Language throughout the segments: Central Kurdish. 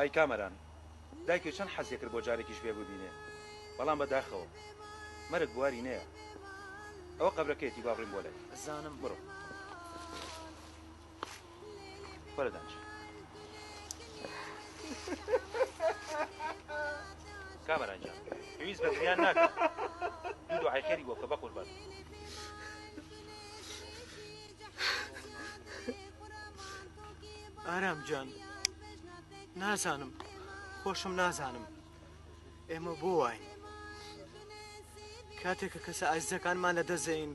ئای کامەران دایکێ چەند حەزێ کرد بۆ جارێکیش بێ ببینێ بەڵام بەداخەوە مەرگ بواری نەیە ئەوە قەبرەکەیەتی با بڕین بۆ لای زانم بڕۆ وەرە دانچ کامەران جان پێویست بە دنیان ناکە دوو دوعای خێری بۆ بکە بە قوربان ئارام جان نازانم خۆشم نازانم ئێمە بۆ واین کاتێککە کەسە ئازیزەکانمان لەدەزەین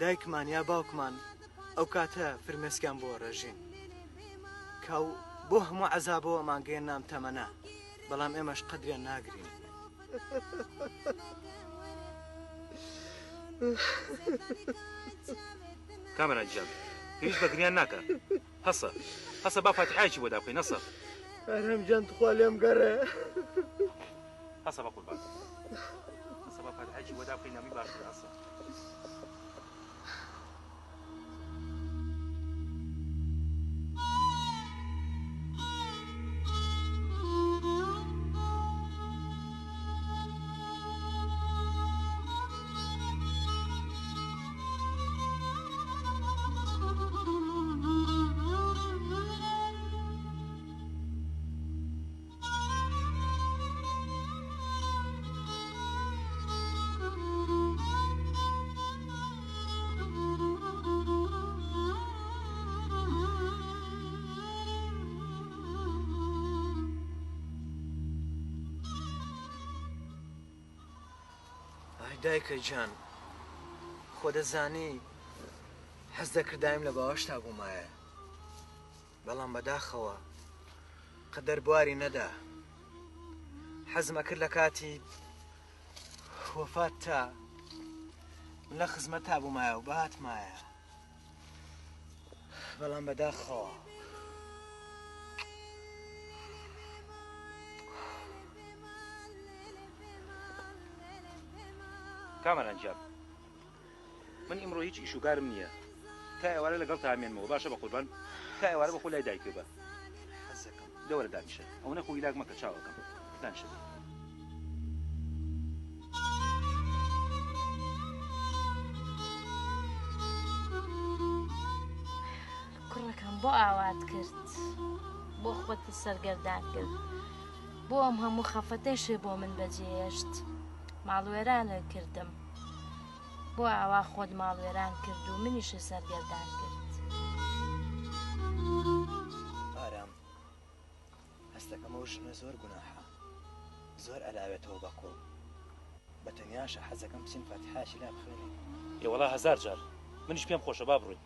دایکمان یا باوکمان ئەو کاتە فرمێسکیان بۆ ڕێژین کاو بۆ هەموو عەزابەوە ماگەێن نام تەمەنە بەڵام ئێمەش قەدریان ناگرین کامەران جان پێویست بە گریان ناکە هەسە با فاتحایکی بۆ دابکەین هەسە ئارام جان تخوا لێم گەڕێ هەسە بە قوربان هەسە با فاتحایکی بۆ دابکەین نامی باشتر هەسە دایکە جان خۆ دەزانی حەز دەکردایم لە باوەشتا بوومایە بەڵام بەداخەوە قەدەر بواری نەدا حەزمە کرد لە کاتی وەفات تا من لە خزمەتا بوومایە و بەهاتمایە بەڵام بەداخەوە کامەران جان من ئیمڕۆ هیچ ئیشوگارم نییە تا ئێوارە لەگەڵ تامێنمەوە باشە بە قوربان تا ئێوارە بە خۆ لای دایکێ بە حەزەکەم دەوەرە دانیشە ئەو نەخۆی لاک مەکە چاوەکەم دانیشە کوڕەکەم بۆ ئاوات کرد بۆ خۆت سەرگەردان کرد بۆ ئەم هەموو خەفەتەشێ بۆ من بەجێهێشت ماڵوێرانە کردم بۆ ئاوا خۆت ماڵوێران کرد و منیشە سەرگەردان کرد ئارام هەستەکەمە ژنە زۆر گوناحە زۆر ئەلاوێتەوە بە کوڵ بە تەنیاشە حەزەکەم بچین فاتحاشی لا بخوێنین ێ وەڵا هەزار جار منیش پێم خۆشە با بڕۆین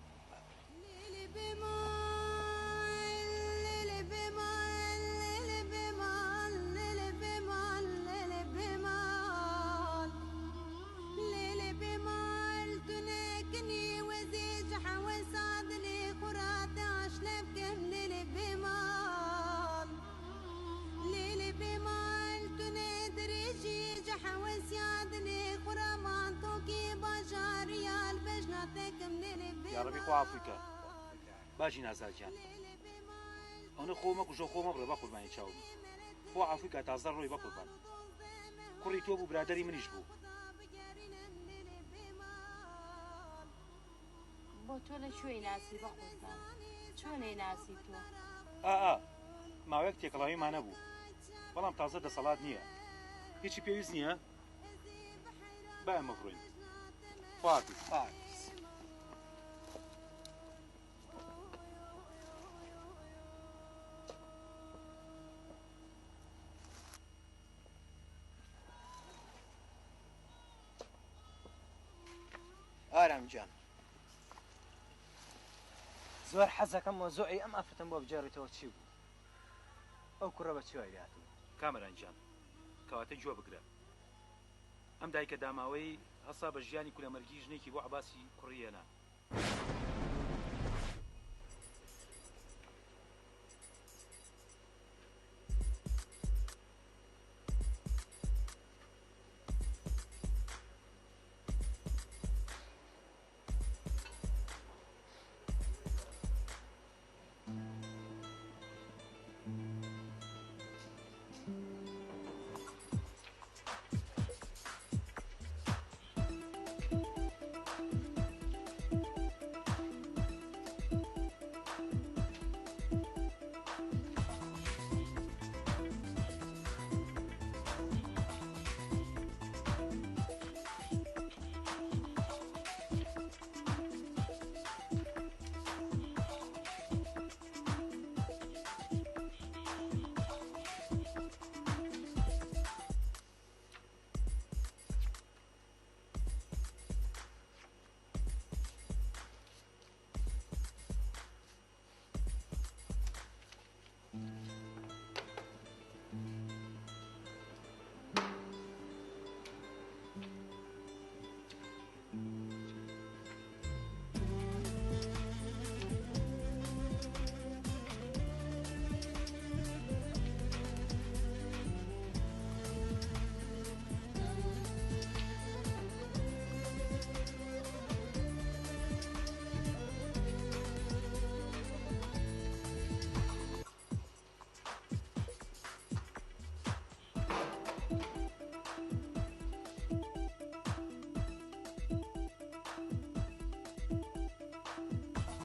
یاڕەبی خوا عەفوی کە باجی نازارگیان ئەوە خۆ مەکوژە خۆ مەبڕێ بە قوربانی چاوم خۆ عەفوی کە تازە ڕۆی بە قوربان کوڕی تۆ بوو برادەری منیش بوو بۆ تۆ لە کوێی ناسی بە قوربان چۆنێ ناسی تۆ ماوەیەک تێکەڵاویمان نەبوو بەڵام تازە دەسەڵات نییە هیچی پێویست نییە با ئێمە بڕۆین خواحافیز ئارام جان زۆر حەزەکەم مۆزوعی ئەم ئافرەتم بۆ بجێڕیتەوە چی بوو ئەو کوڕە بە چی هاتوو کامەران جان کەواتەی گوێ بگرە ئەم دایکە داماوەی هەسا بە ژیانی کولەمەرگی ژنێکی بۆ عەباسی کوڕی هێنا